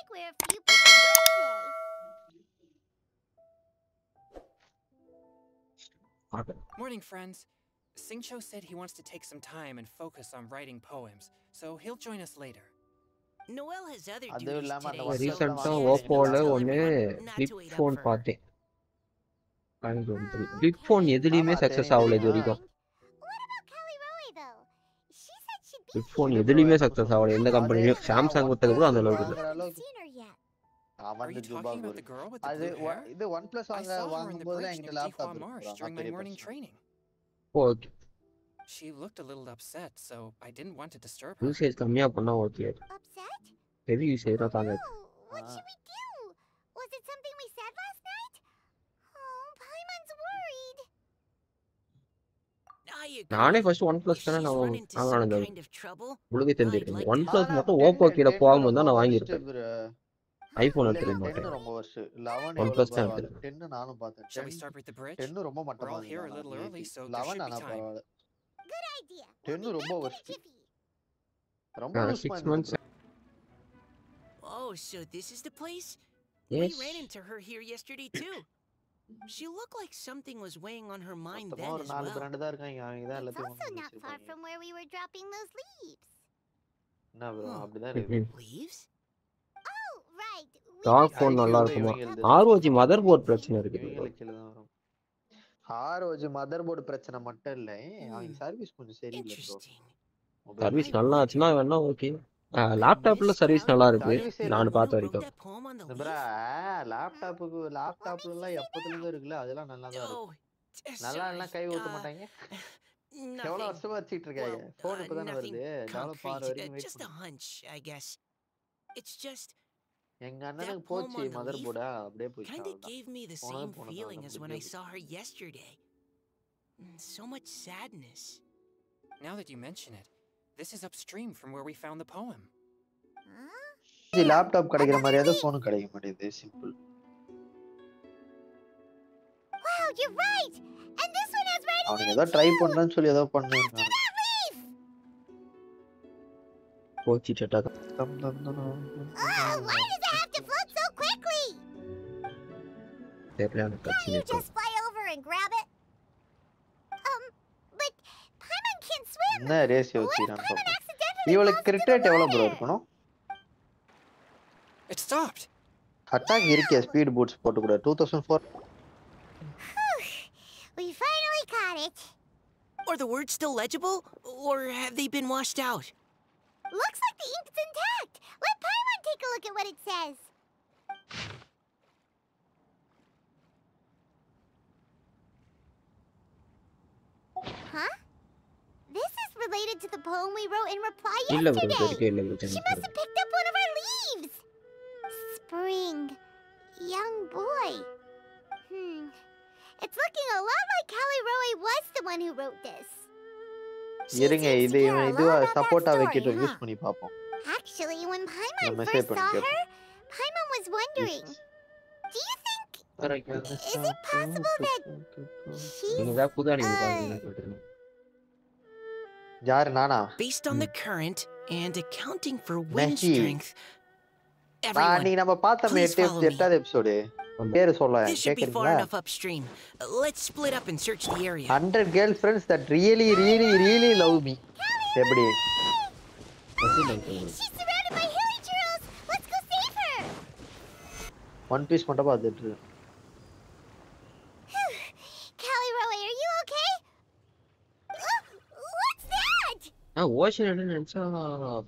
like we're a few people today. Morning, friends. Singcho said he wants to take some time and focus on writing poems, so he'll join us later. Noel has other duties today, so Recently, she Oppo tell one everyone not flip to wait up phone for her. பார்த்தேன். flip phone எதுலயுமே success ஆகல இது வரைக்கும். What about Kelly Roy though? She said she'd be flip phone எதுலயுமே success ஆகல எந்த கம்பெனிலயும். Samsung கொடுத்தது கூட அந்த அளவுக்கு இல்ல. seen her yet. Are you talking about the girl with the blue hair? இது OnePlus I saw her in the வாங்கும்போது bridge என்கிட்ட near laptop Dihua Marsh during my morning training. Okay. She looked a little upset, so I didn't want to disturb her. Usage கம்மியா பண்ணா okay. Upset? Heavy usage தான் தாங்க. What should we do? Was it something we said last night? Oh, Paimon's worried. நானே first OnePlus தான நான் வாங்குனது. உங்களுக்கு தெரிஞ்சிருக்கு. OnePlus மட்டும் Oppo கீழ போகாம தான் நான் வாங்கி இருப்பேன். ஐபோன் எடுத்துறேன் மாட்டேன். 10 ரொம்ப வர்ஸ்ட். 11 OnePlus தான் எடுத்துறேன். 10 நானும் பார்த்தேன். Shall we start with the bridge? 10 ரொம்ப We're மட்டமா all here a little early, so there 11 should be ஆனா time. பரவாயில்லை. Good idea. 10 ரொம்ப வர்ஸ்ட். ரொம்ப 6 months. Oh, so this is the place? Yes. We ran into her here yesterday too. She looked like something was weighing on her mind then ஒரு as நாலு well. Brand தான் இருக்காங்க. அவங்க தான் It's எல்லாத்தையும் also not far from where we were dropping those leaves. என்ன bro அப்படிதான் இருக்கு. Leaves? Oh, right. டாக் ஃபோன் நல்லா இருக்குமா? ROG மதர் போர்ட் பிரச்சனை இருக்கு. இவங்களுக்கு கீழ தான் வரும். ROG மதர் போர்டு பிரச்சனை மட்டும் இல்ல. அவங்க சர்வீஸ் கொஞ்சம் சரியில்லை bro. சர்வீஸ் நல்லா ஆச்சுனா வேணா ஓகே. லேப்டாப்ல சர்வீஸ் நல்லா இருக்கு. நான் பார்த்த வரைக்கும். bro லேப்டாப்ல எல்லாம் எப்பத்துல இருந்து இருக்குல அதெல்லாம் நல்லா தான் இருக்கு. நல்லா எல்லாம் கை ஊத்த மாட்டாங்க. எவ்வளவு வருஷமா வச்சிட்டு இருக்காங்க. போன் இப்பதானே வருது. டெவலப் ஆற வரைக்கும் wait Just a hunch, I guess. It's just எங்க அண்ணனுக்கு போச்சு மதர் போர்டா அப்படியே போச்சு. Kind of gave me the same feeling as when I saw her yesterday. So much sadness. Now that you mention it, this is upstream from where we found the poem. இது laptop கிடைக்கிற மாதிரியாவது phone கிடைக்க மாட்டேங்குது. Simple. Wow, you're right. And this one has writing. அவனுக்கு ஏதோ try பண்றேன்னு சொல்லி ஏதோ பண்ணேன். போச்சி சட்டா. Why does it have to float so quickly? தெரியல Can't you just fly over and grab it? But Paimon can't swim. என்ன ரேஸ் யோசிக்கிறான் பாப்போம். இவளுக்கு கிரிக்கெட் எவ்வளவு ப்ரோ இருக்கணும்? It stopped. அட்டாக் இருக்கே ஸ்பீட் பூட்ஸ் போட்டு கூட 2004. We finally caught it. Are the words still legible or have they been washed out? Looks like the ink's intact. Let Paimon take a look at what it says. Huh? This is related to the poem we wrote in reply yesterday. She must have picked up one of our leaves. Spring. Young boy. It's looking a lot like Callie Roy was the one who wrote this. இருங்க இதுவா சப்போர்ட்டா வைக்கிட்டு use பண்ணி பாப்போம். Actually, when Paimon first saw her, Paimon was wondering, do you think, is it possible that யாரு நானா? Based on the current and accounting for wind strength, நீ நம்ம பார்த்தோமே 8வது எபிசோட் பேரு சொல்ல கேக்குறீங்களா? Upstream. Let's split up and search the area. 100 girlfriends that really love me. எப்படி? she's surrounded by hilly churros? Let's go save her. One Piece மட்டும் பார்த்துட்டு. Callie Roy, are you okay? What's that? ocean நினைச்சா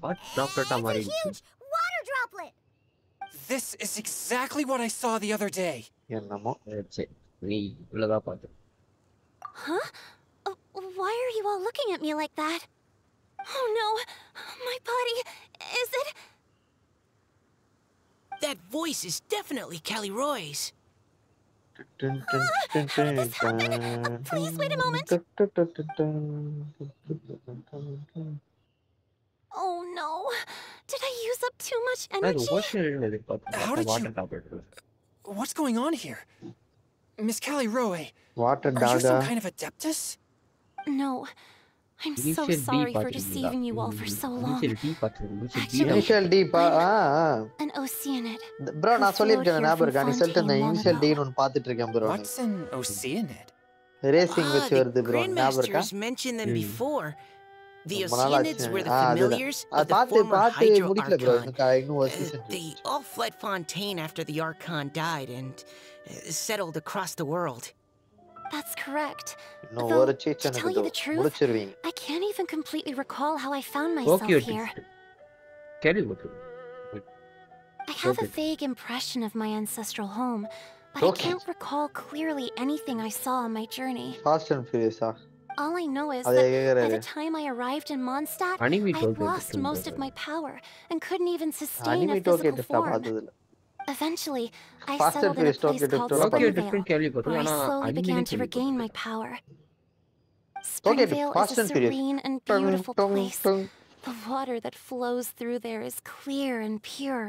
பாட் டாக்டர்ட்ட மாதிரி huge water droplet. This is exactly what I saw the other day. என்னமோ சரி நீ உள்ளதா பாத்து. Huh? Why are you all looking at me like that? Oh no, my body, is it? That voice is definitely Callie Roy's. How did this happen? Please wait a moment. Oh no, did I use up too much energy? How did you... What's going on here? Miss Callie Roy, Water are you some kind of adeptus? No, I'm so sorry for deceiving you all for so long. Actually, Initial D an oceanid. bro நான் சொல்லிருக்கேன் ஞாபகம் இருக்கா நீ சொல்லிட்டு அந்த initial D ன்னு பார்த்துட்டு இருக்கேன் bro What's an oceanid? Racing வச்சு வருது bro ஞாபகம் இருக்கா mentioned them before. The ரொம்ப நாள் oceanids ஆச்சு. were the familiars of the பார்த்து former பார்த்து Hydro முடிக்கல bro Archon. எனக்கு இன்னும் ஒரு season They all fled Fontaine after the Archon died and settled across the world. That's correct. இன்னும் Though, ஒரு to season tell you the truth, முடிச்சிருவீங்க I can't even completely recall how I found myself here. I have a vague impression of my ancestral home, but I can't recall clearly anything I saw on my journey. Fast and Furious All I know is that by the time I arrived in Mondstadt, I had lost most of my power and couldn't even sustain a physical form. Eventually, I settled in a place called Springvale, where I slowly began to regain my power. Springvale is a serene and beautiful place. The water that flows through there is clear and pure,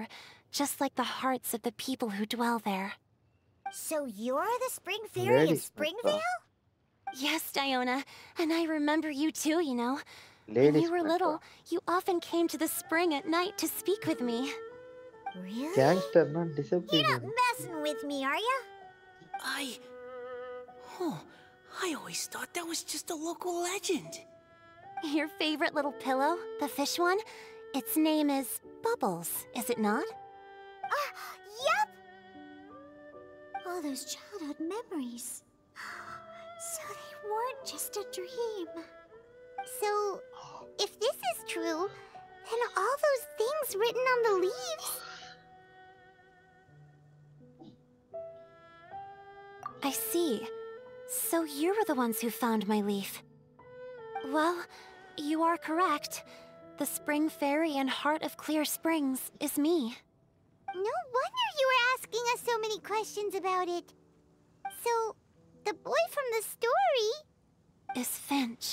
just like the hearts of the people who dwell there. So you're the spring fairy in Springvale? Yes, Diona, and I remember you too, you know. When you were little, you often came to the spring at night to speak with me. Really? Gangster not You're disappearing. not messing with me, are ya? I always thought that was just a local legend. Your favorite little pillow, the fish one? Its name is Bubbles, is it not? Yup! All those childhood memories. So they weren't just a dream. So, if this is true, then all those things written on the leaves... I see. So you were the ones who found my leaf. Well, you are correct. The Spring Fairy and Heart of Clear Springs is me. No wonder you were asking us so many questions about it. So, the boy from the story is Finch.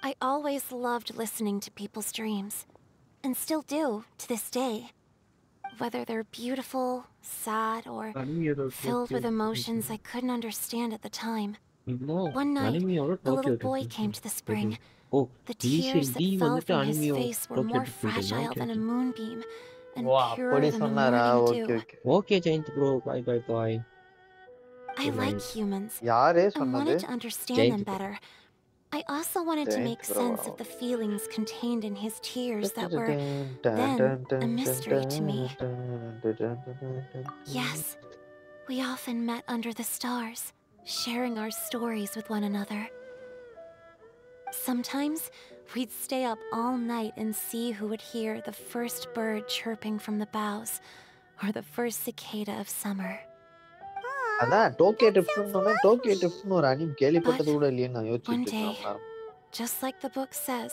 I always loved listening to people's dreams, and still do to this day. Whether they're beautiful, sad, or filled with emotions I couldn't understand at the time. One night, a little boy came to the spring. The tears that fell from his face were more fragile than a moonbeam, and purer than the morning dew. Okay, Giant bro, bye. I like humans, and wanted to understand them better. I also wanted to make sense of the feelings contained in his tears that were, then, a mystery to me. Yes, we often met under the stars, sharing our stories with one another. Sometimes, we'd stay up all night and see who would hear the first bird chirping from the boughs, or the first cicada of summer. அதான் Tokyo ட்ரிப்னு ஒரு anime கேள்விப்பட்டது கூட இல்லையே நான் யோசிச்சிட்டு இருக்கேன். Just like the book says,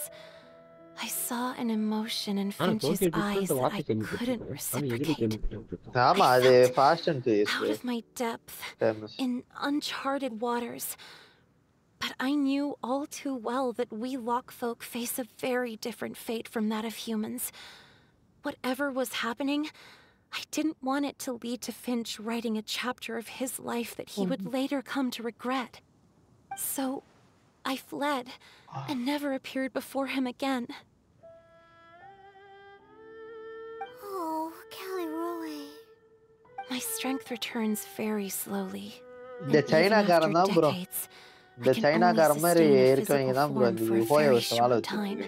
I saw an emotion in Finch's eyes that I couldn't reciprocate. ஆமா அது Fast and Furious. Out of my depth, in uncharted waters. But I knew all too well that we Lockfolk face a very different fate from that of humans. Whatever was happening, I didn't want it to lead to Finch writing a chapter of his life that he would later come to regret. So, I fled and never appeared before him again. Oh, Caliroe. My strength returns very slowly. இந்த சைனாக்காரன் தான் bro இந்த சைனாக்காரன் மாதிரி இருக்கவங்க தான் bro அந்த போய வாழ வச்சிருக்காங்க.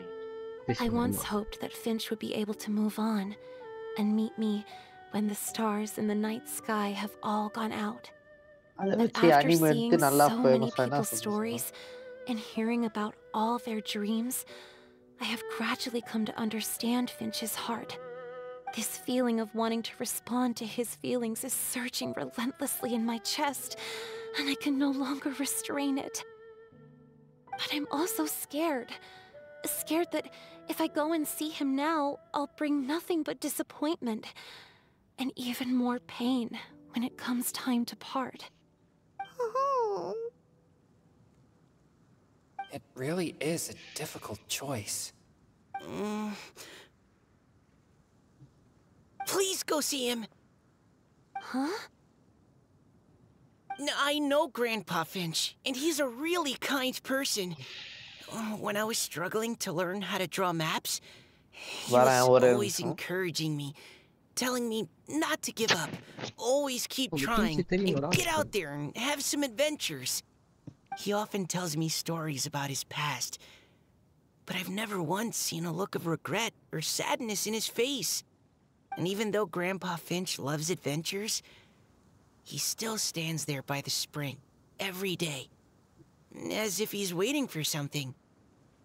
I once hoped that Finch would be able to move on and meet me when the stars in the night sky have all gone out. But after seeing so many people's stories and hearing about all their dreams, I have gradually come to understand Finch's heart. This feeling of wanting to respond to his feelings is surging relentlessly in my chest, and I can no longer restrain it. But I'm also scared. Scared that if I go and see him now, I'll bring nothing but disappointment and even more pain when it comes time to part. Oh. It really is a difficult choice. Please go see him. Huh? I know Grandpa Finch, and he's a really kind person. when I was struggling to learn how to draw maps, he was always encouraging me, telling me not to give up, always keep trying, and get out there and have some adventures. He often tells me stories about his past, but I've never once seen a look of regret or sadness in his face. And even though Grandpa Finch loves adventures, he still stands there by the spring every day, as if he's waiting for something.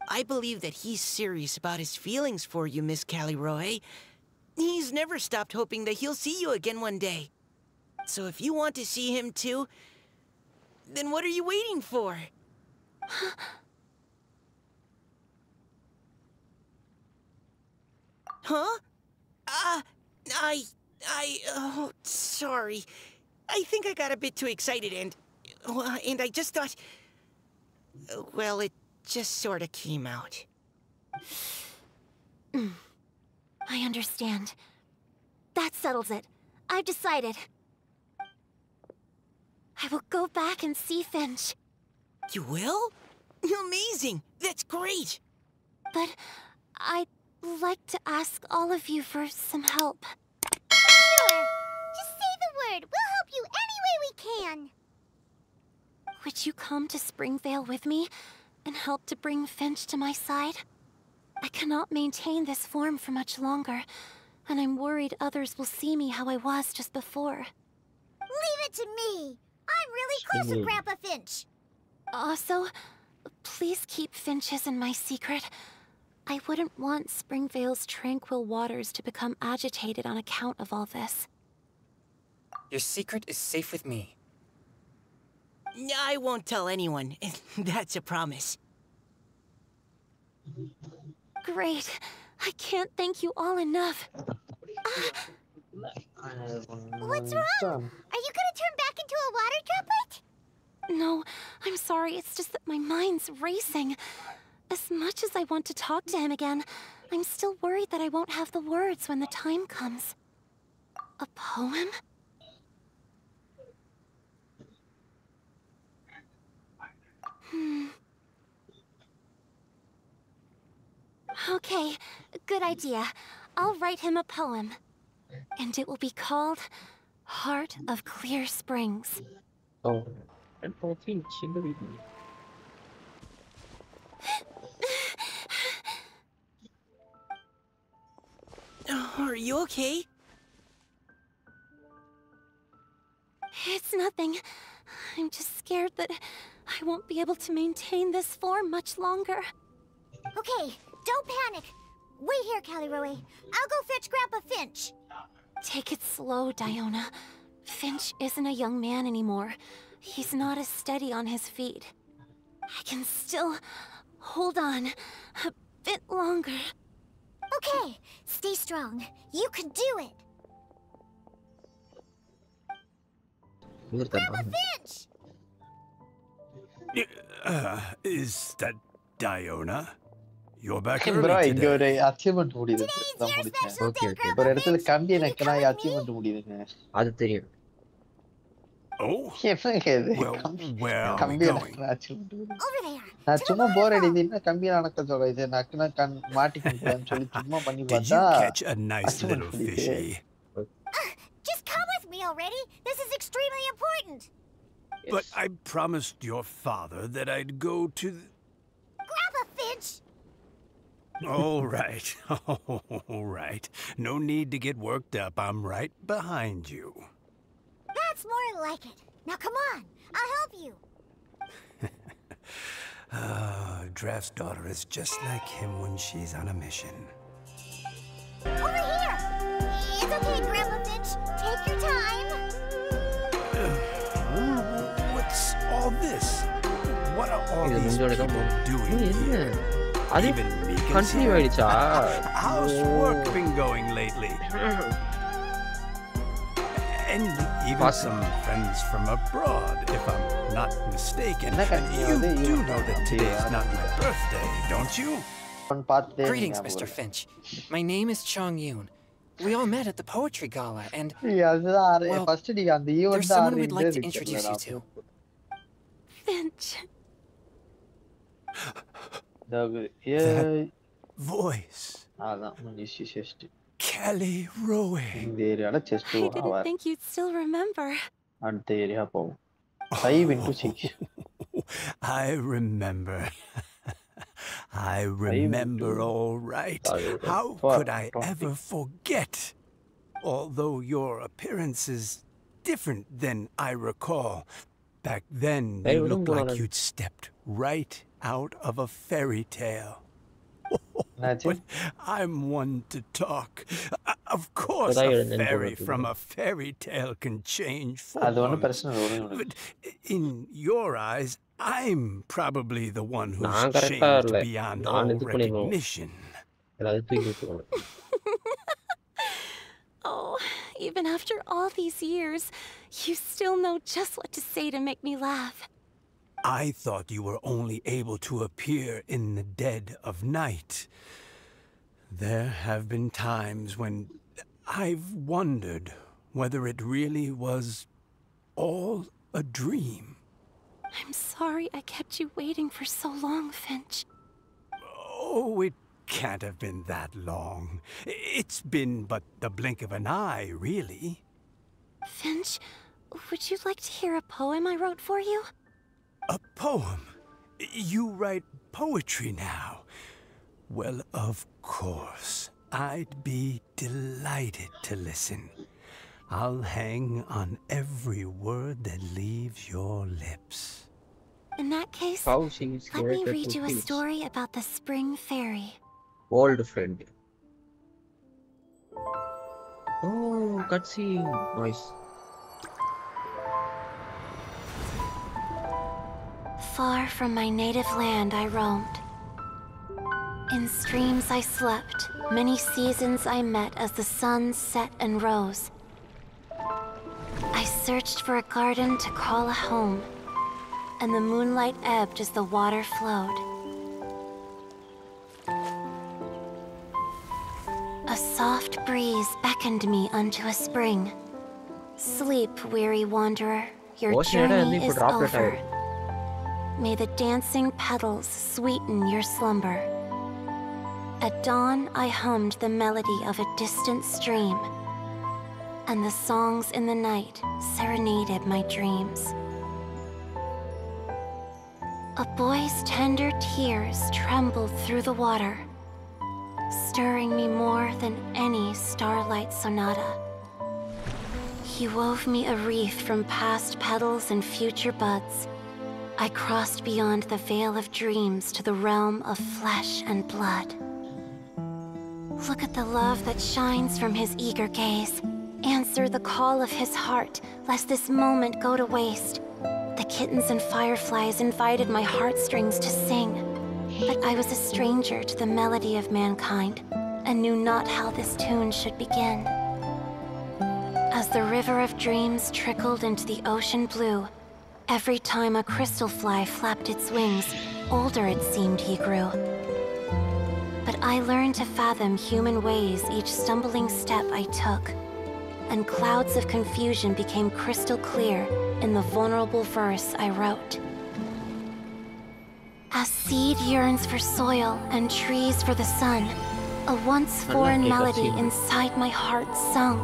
I believe that he's serious about his feelings for you, Miss Callie-Roe. He's never stopped hoping that he'll see you again one day. So if you want to see him too, then what are you waiting for? Huh? Oh, sorry. I think I got a bit too excited and I just thought, well, it just sort of came out. I understand. That settles it. I've decided. I will go back and see Finch. You will? Amazing! That's great! But I'd like to ask all of you for some help. Sure. Just say the word. We'll help you any way we can. Would you come to Springvale with me and help to bring Finch to my side? I cannot maintain this form for much longer, and I'm worried others will see me how I was just before. Leave it to me. I'm really close to Grandpa Finch. Also, please keep Finch's in my secret. I wouldn't want Springvale's tranquil waters to become agitated on account of all this. Your secret is safe with me. I won't tell anyone. That's a promise. Great. I can't thank you all enough. What's wrong? Are you gonna turn back into a water droplet? No, I'm sorry. It's just that my mind's racing. As much as I want to talk to him again, I'm still worried that I won't have the words when the time comes. A poem? Okay, good idea. I'll write him a poem. And it will be called Heart of Clear Springs. Oh, and for Finch in the video. Are you okay? It's nothing. I'm just scared that I won't be able to maintain this form much longer. Okay, don't panic. Wait here, Callie-Roe. I'll go fetch Grandpa Finch. Take it slow, Diona. Finch isn't a young man anymore. He's not as steady on his feet. I can still hold on a bit longer. Okay, stay strong. You can do it. Grandpa Finch! Is that Diona? You're back bro, early இங்க ஒரு today. achievement முடியுது. Today's your special day, Okay, okay. Grandpa ஒரு இடத்துல Finch. கம்பி Will you Nagina come with me? achievement முடியுதுங்க. அது தெரியும். Oh, என்னங்க இது? well, where are we கம்பி going? நக்கினா achievement முடியுது. Over there. நான் To the சும்மா போர் waterfall. அடிக்குதுன்னா கம்பி நக்க சொல்றேன். இது நக்குனா மாட்டிக்கிட்டேன்னு சொல்லி சும்மா பண்ணி Did you பார்த்தா catch a nice achievement little முடியுது. fishy? Just come with me already. This is extremely important. But I promised your father that I'd go to... Grandpa Finch. All right, all right. No need to get worked up. I'm right behind you. That's more like it. Now come on. I'll help you. Draft's daughter is just like him when she's on a mission. Over here. It's okay, Grandpa Finch. Take your time. What's all this? What are all இது these முஞ்சோட தான் people போகும். doing என்ன? here? அது Even Meekan's continue here? ஆயிடுச்சா? How's work been going lately? And even Awesome. some friends from abroad, if I'm not mistaken. என்ன கம்பி You வந்து do இவன் know that today's not my birthday, don't you? பார்த்துட்டே Greetings, Mr. Finch. My name is Chong Yoon. We all met at the poetry gala, and அதுதான் Well, first நீங்க அந்த event there's someone we'd like to introduce you to. Finch. That voice. Kelly Rowe. I didn't think you'd still remember. Oh, I remember. I remember all right. How could I ever forget? Although your appearance is different than I recall. Back then, you looked like you'd stepped right out of a fairy tale. But I'm one to talk. Of course, a fairy from a fairy tale can change forms. But in your eyes, I'm probably the one who's changed beyond all recognition. Oh, even after all these years, you still know just what to say to make me laugh. I thought you were only able to appear in the dead of night. There have been times when I've wondered whether it really was all a dream. I'm sorry I kept you waiting for so long, Finch. Oh, it can't have been that long. It's been but the blink of an eye, really. Finch, would you like to hear a poem I wrote for you? A poem? You write poetry now? Well, of course. I'd be delighted to listen. I'll hang on every word that leaves your lips. In that case, let me read you a story about the Spring Fairy. Old friend. Oh, cutscene. Nice. Far from my native land I roamed. In streams I slept, many seasons I met as the sun set and rose. I searched for a garden to call a home, and the moonlight ebbed as the water flowed. A soft breeze beckoned me unto a spring. Sleep, weary wanderer, your journey is over. May the dancing petals sweeten your slumber. At dawn, I hummed the melody of a distant stream, and the songs in the night serenaded my dreams. A boy's tender tears trembled through the water, stirring me more than any starlight sonata. He wove me a wreath from past petals and future buds. I crossed beyond the veil of dreams to the realm of flesh and blood. Look at the love that shines from his eager gaze. Answer the call of his heart, lest this moment go to waste. The kittens and fireflies invited my heartstrings to sing, but I was a stranger to the melody of mankind, and knew not how this tune should begin. As the river of dreams trickled into the ocean blue, every time a crystal fly flapped its wings, older it seemed he grew. But I learned to fathom human ways each stumbling step I took, and clouds of confusion became crystal clear in the vulnerable verse I wrote. As seed yearns for soil and trees for the sun, a once foreign melody inside my heart sung,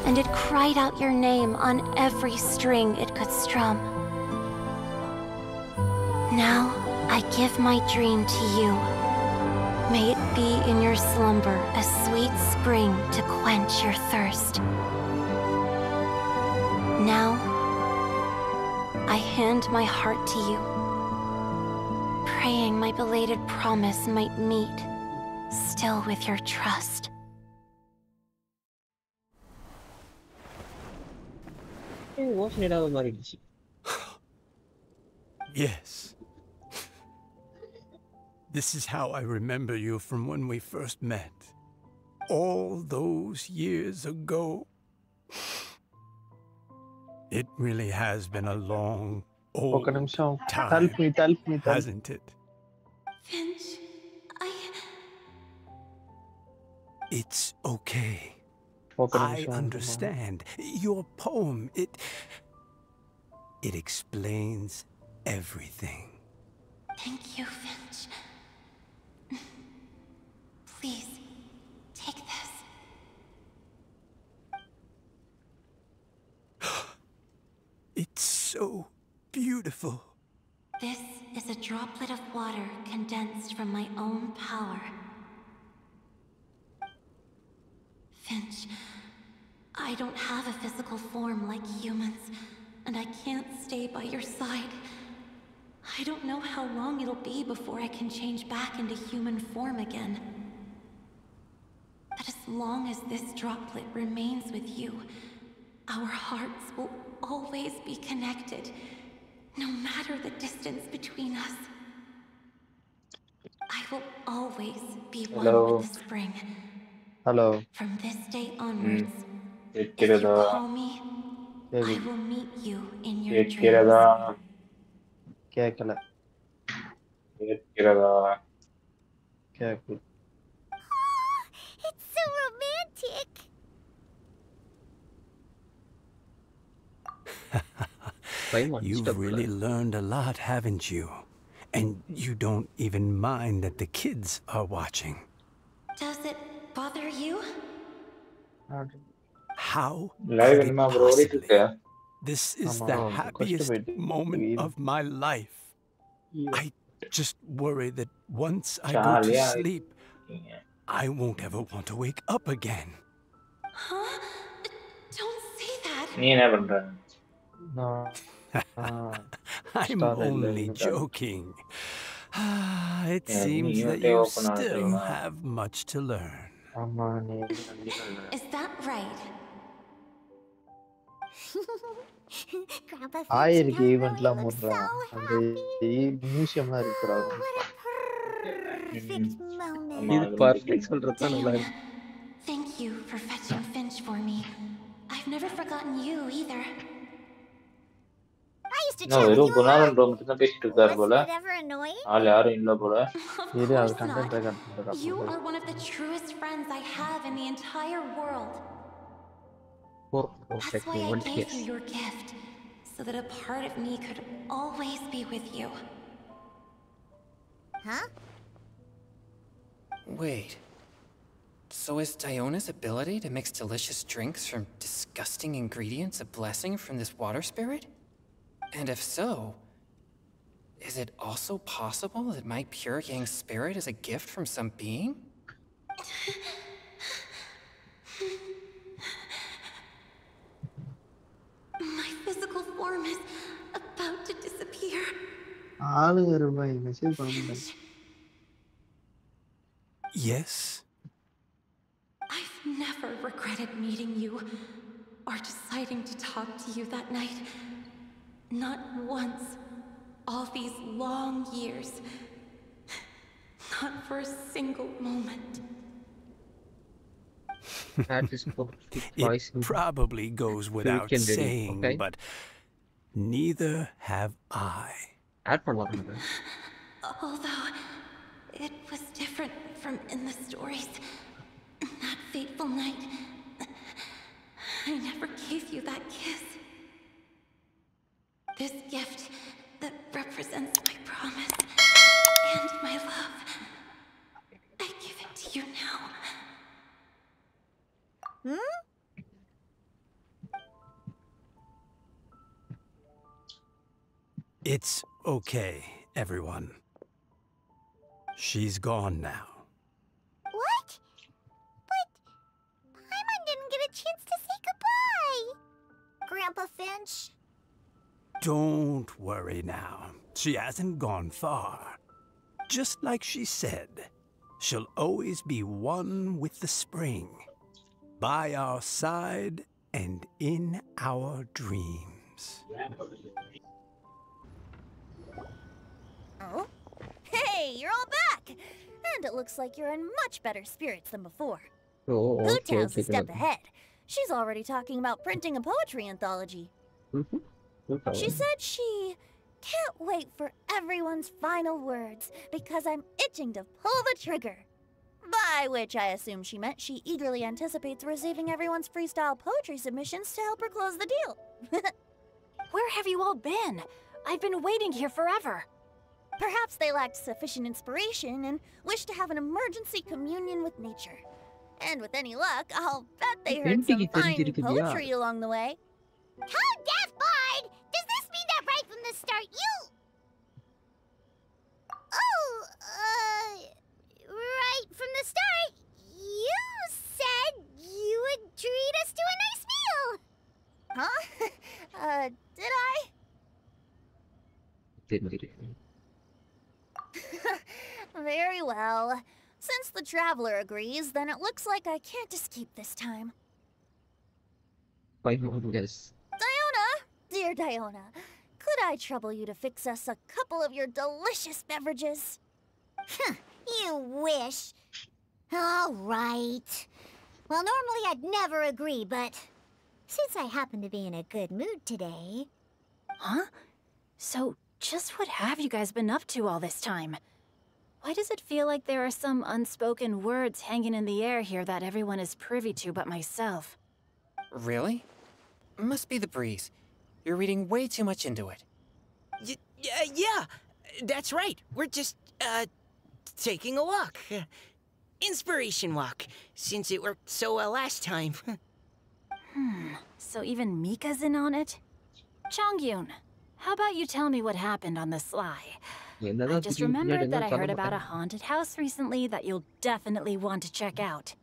and it cried out your name on every string it could strum. Now I give my dream to you. May it be in your slumber a sweet spring to quench your thirst. Now, I hand my heart to you, praying my belated promise might meet, still with your trust. Yes. This is how I remember you from when we first met. All those years ago. It really has been a long, old time, hasn't it? Finch, It's okay. I understand. Your poem, it explains everything. Thank you, Finch. Please, take this. It's so beautiful. This is a droplet of water condensed from my own power. Finch, I don't have a physical form like humans, and I can't stay by your side. I don't know how long it'll be before I can change back into human form again. But as long as this droplet remains with you, our hearts will always be connected, no matter the distance between us. I will always be one with the spring. Hello. From this day onwards, if you call me, I will meet you in your dreams. கேக்கல. கேக்குது. It's so romantic. You've really learned a lot, haven't you? And you don't even mind that the kids are watching. Does it bother you? How could it possibly? This is the happiest moment of my life. I just worry that once I go to sleep, I won't ever want to wake up again. Huh? Don't say that. No. I'm only joking. It seems that you still have much to learn. Is that right? Grandpa ஆயிருக்கு Finch ஈவென்ட்லாம் looks போடுறா. so அந்த happy. மியூசியம்லாம் இருக்குடா. What a perfect moment. இது perfect சொல்றது தான் நல்லா Diana, thank you for fetching Finch for me. I've never forgotten you either. I used to chat with you a lot. Wasn't போல. it ever annoying? யாரும் இல்ல போல. Of இது அது course கண்டென்ட் not. ரெக்கார்ட் பண்றா. You are one of the truest friends I have in the entire world. That's why I gave you your gift, so that a part of me could always be with you. Huh? Wait. So is Diona's ability to mix delicious drinks from disgusting ingredients a blessing from this water spirit? And if so, is it also possible that my pure yang spirit is a gift from some being? My physical form is about to disappear. Yes? I've never regretted meeting you or deciding to talk to you that night. Not once. All these long years. Not for a single moment. It probably goes without saying, but neither have I. Although it was different from in the stories. That fateful night, I never gave you that kiss. This gift that represents my promise and my love, I give it to you now. Hmm? It's okay, everyone. She's gone now. What? But Paimon didn't get a chance to say goodbye. Grandpa Finch. Don't worry now. She hasn't gone far. Just like she said, she'll always be one with the spring, by our side and in our dreams. Oh? Hey, you're all back! And it looks like you're in much better spirits than before. Hootow's a step ahead. She's already talking about printing a poetry anthology. She said she can't wait for everyone's final words because I'm itching to pull the trigger. By which I assume she meant she eagerly anticipates receiving everyone's freestyle poetry submissions to help her close the deal. Where have you all been? I've been waiting here forever. Perhaps they lacked sufficient inspiration and wished to have an emergency communion with nature. And with any luck, I'll bet they heard some fine poetry along the way. How deaf, Bard! Does this mean that right from the start you... Oh, right from the start, you said you would treat us to a nice meal! Huh? Did I? Very well. Since the traveler agrees, then it looks like I can't escape this time. Yes. Diona! Dear Diona, could I trouble you to fix us a couple of your delicious beverages? You wish. All right. Well, normally I'd never agree, but since I happen to be in a good mood today... Huh? So, just what have you guys been up to all this time? Why does it feel like there are some unspoken words hanging in the air here that everyone is privy to but myself? Really? Must be the breeze. You're reading way too much into it. Yeah, that's right. We're just, taking a walk. Inspiration walk, since it worked so well last time. So even Mika's in on it? Chongyun, how about you tell me what happened on the sly? I just remembered that I heard about a haunted house recently that you'll definitely want to check out.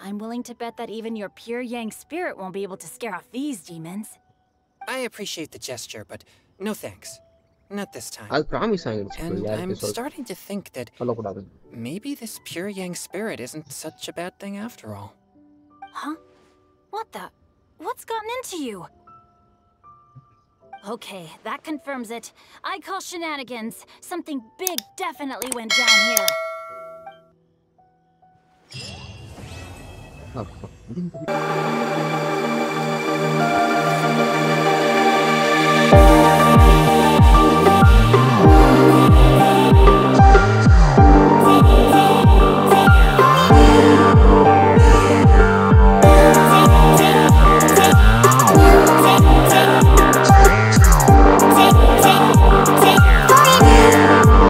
I'm willing to bet that even your pure yang spirit won't be able to scare off these demons. I appreciate the gesture, but no thanks. Not this time. I'll promise and I'm starting to think that maybe this pure yang spirit isn't such a bad thing after all. Huh? What the? What's gotten into you? Okay, that confirms it. I call shenanigans. Something big definitely went down here.